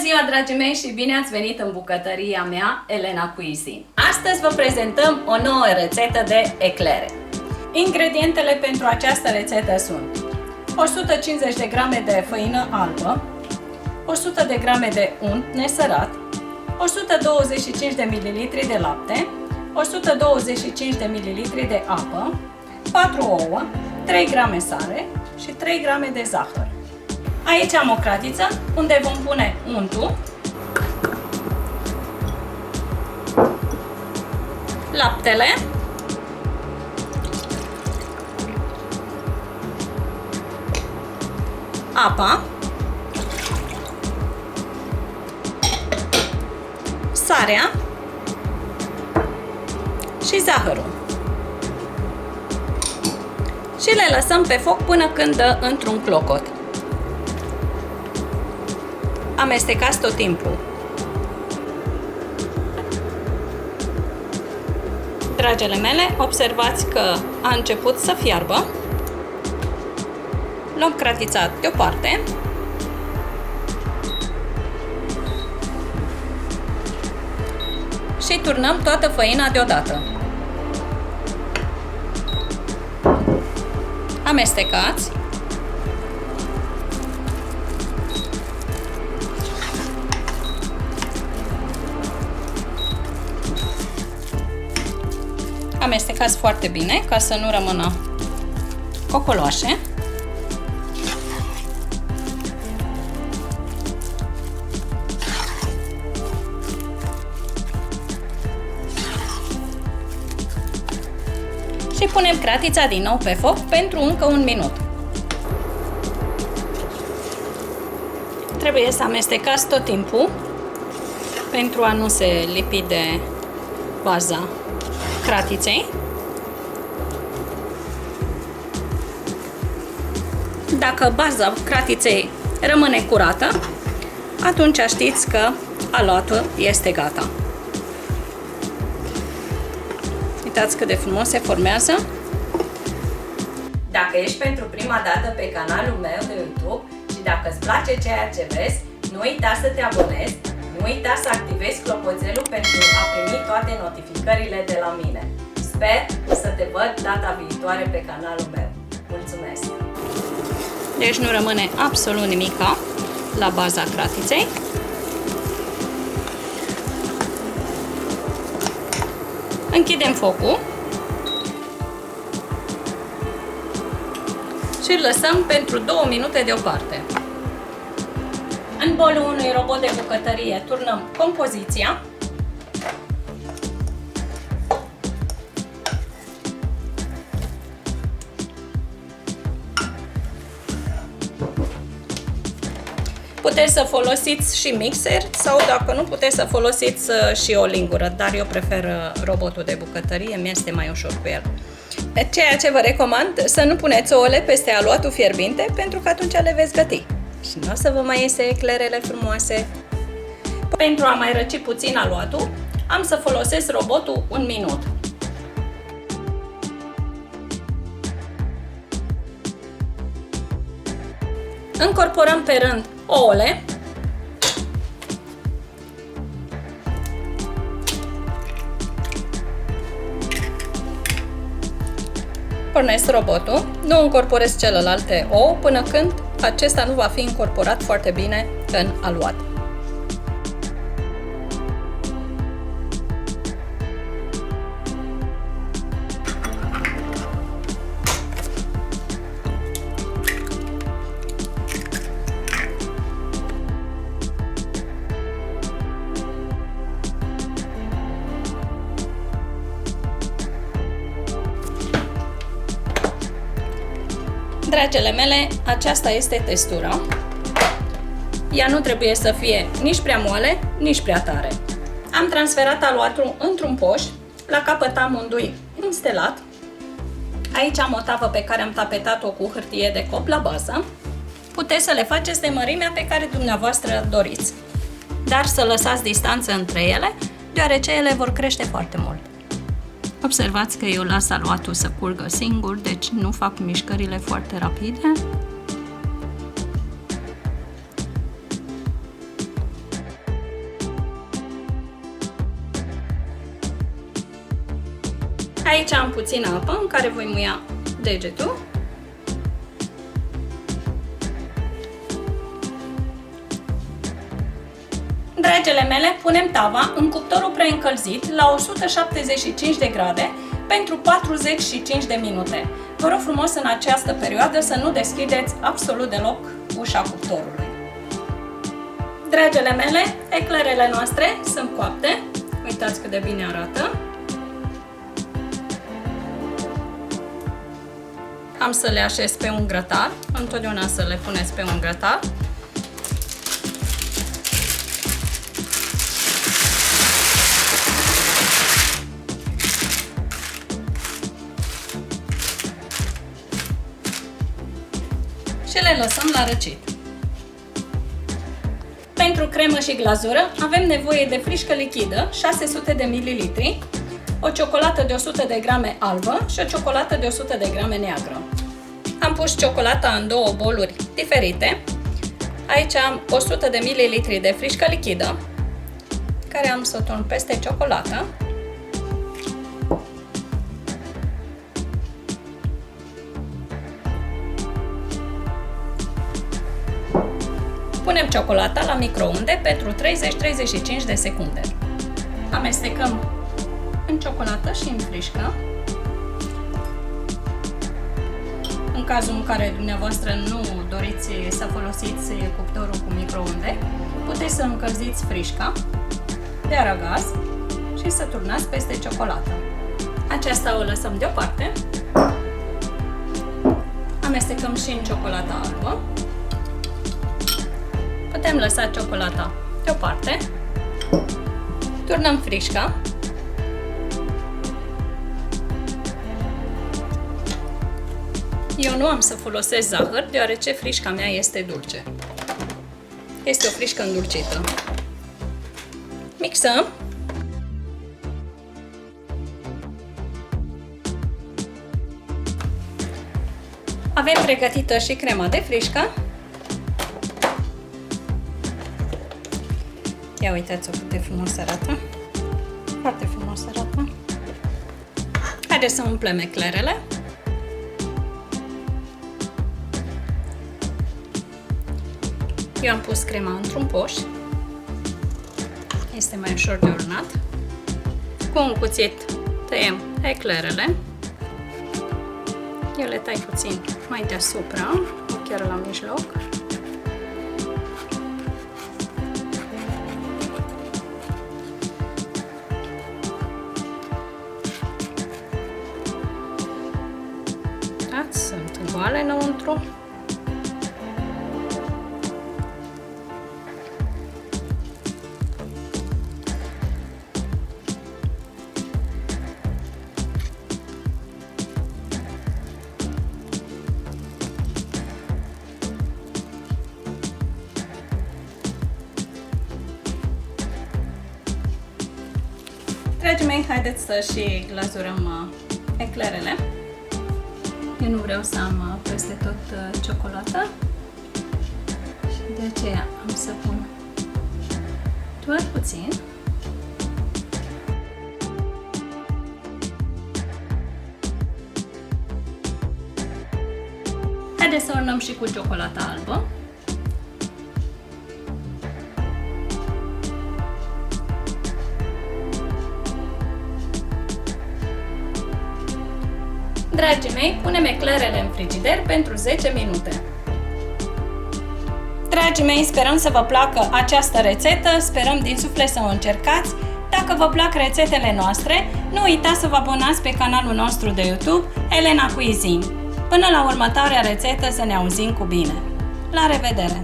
ziua, dragii mei, și bine ați venit în bucătăria mea, Elena Cuisine. Astăzi vă prezentăm o nouă rețetă de eclere. Ingredientele pentru această rețetă sunt 150 de grame de făină albă, 100 de grame de unt nesărat, 125 de ml de lapte, 125 de ml de apă, 4 ouă, 3 grame sare și 3 grame de zahăr. Aici am o cratiță unde vom pune untul, laptele, apa, sarea și zahărul. Și le lăsăm pe foc până când dă într-un clocot. Amestecați tot timpul. Dragele mele, observați că a început să fiarbă. Luăm cratița deoparte. Și turnăm toată făina deodată. Amestecați. Amestecați foarte bine ca să nu rămână cocoloase. Și punem cratița din nou pe foc pentru încă un minut. Trebuie să amestecați tot timpul pentru a nu se lipi de baza cratiței. Dacă baza cratiței rămâne curată, atunci știți că aluatul este gata. Uitați cât de frumos se formează. Dacă ești pentru prima dată pe canalul meu de YouTube și dacă îți place ceea ce vezi, nu uita să te abonezi, nu uita să activezi clopoțelul pentru a primi toate notificările de la mine. Sper să te văd data viitoare pe canalul meu. Mulțumesc! Deci nu rămâne absolut nimica la baza cratiței. Închidem focul și îl lăsăm pentru 2 minute deoparte. În bolul unui robot de bucătărie turnăm compoziția. Puteți să folosiți și mixer sau, dacă nu, puteți să folosiți și o lingură, dar eu prefer robotul de bucătărie, mi-este mai ușor cu el. Ceea ce vă recomand, să nu puneți ouăle peste aluatul fierbinte, pentru că atunci le veți găti și nu o să vă mai iese eclerele frumoase. Pentru a mai răci puțin aluatul, am să folosesc robotul 1 minut. Încorporăm pe rând ouăle. Pornesc robotul, nu încorporez celelalte ouă până când acesta nu va fi încorporat foarte bine în aluat. Dragele mele, aceasta este textura. Ea nu trebuie să fie nici prea moale, nici prea tare. Am transferat aluatul într-un poș, la capăt am un dui înstelat. Aici am o tavă pe care am tapetat-o cu hârtie de cop la bază. Puteți să le faceți de mărimea pe care dumneavoastră doriți, dar să lăsați distanță între ele, deoarece ele vor crește foarte mult. Observați că eu las aluatul să curgă singur, deci nu fac mișcările foarte rapide. Aici am puțină apă în care voi muia degetul. Dragele mele, punem tava în cuptorul preîncălzit la 175 de grade pentru 45 de minute. Vă rog frumos în această perioadă să nu deschideți absolut deloc ușa cuptorului. Dragele mele, eclerele noastre sunt coapte. Uitați cât de bine arată. Am să le așez pe un grătar. Întotdeauna să le puneți pe un grătar. Și le lăsăm la răcit. Pentru cremă și glazură avem nevoie de frișcă lichidă, 600 de ml, o ciocolată de 100 de grame albă și o ciocolată de 100 de grame neagră. Am pus ciocolata în două boluri diferite. Aici am 100 de ml de frișcă lichidă, care am să o turn peste ciocolată. Punem ciocolata la microunde pentru 30-35 de secunde. Amestecăm în ciocolată și în frișcă. În cazul în care dumneavoastră nu doriți să folosiți cuptorul cu microunde, puteți să încălziți frișca de aragaz și să turnați peste ciocolată. Aceasta o lăsăm deoparte. Amestecăm și în ciocolata albă. Putem lăsa ciocolata deoparte. Turnăm frișca. Eu nu am să folosesc zahăr, deoarece frișca mea este dulce. Este o frișcă îndulcită. Mixăm. Avem pregătită și crema de frișcă. Ia uitați-o cât de frumos arată. Foarte frumos arată. Haideți să umplem eclerele. Eu am pus crema într-un poș. Este mai ușor de urnat. Cu un cuțit tăiem eclerele. Eu le tai puțin mai deasupra, nu chiar la mijloc. Sunt goale înăuntru. Dragii mei, haideți să și glazurăm eclerele. Eu nu vreau să am peste tot ciocolată și de aceea am să pun doar puțin. Haideți să urnăm și cu ciocolata albă. Dragii mei, punem eclerele în frigider pentru 10 minute. Dragii mei, sperăm să vă placă această rețetă, sperăm din suflet să o încercați. Dacă vă plac rețetele noastre, nu uitați să vă abonați pe canalul nostru de YouTube, Elena Cuisine. Până la următoarea rețetă, să ne auzim cu bine! La revedere!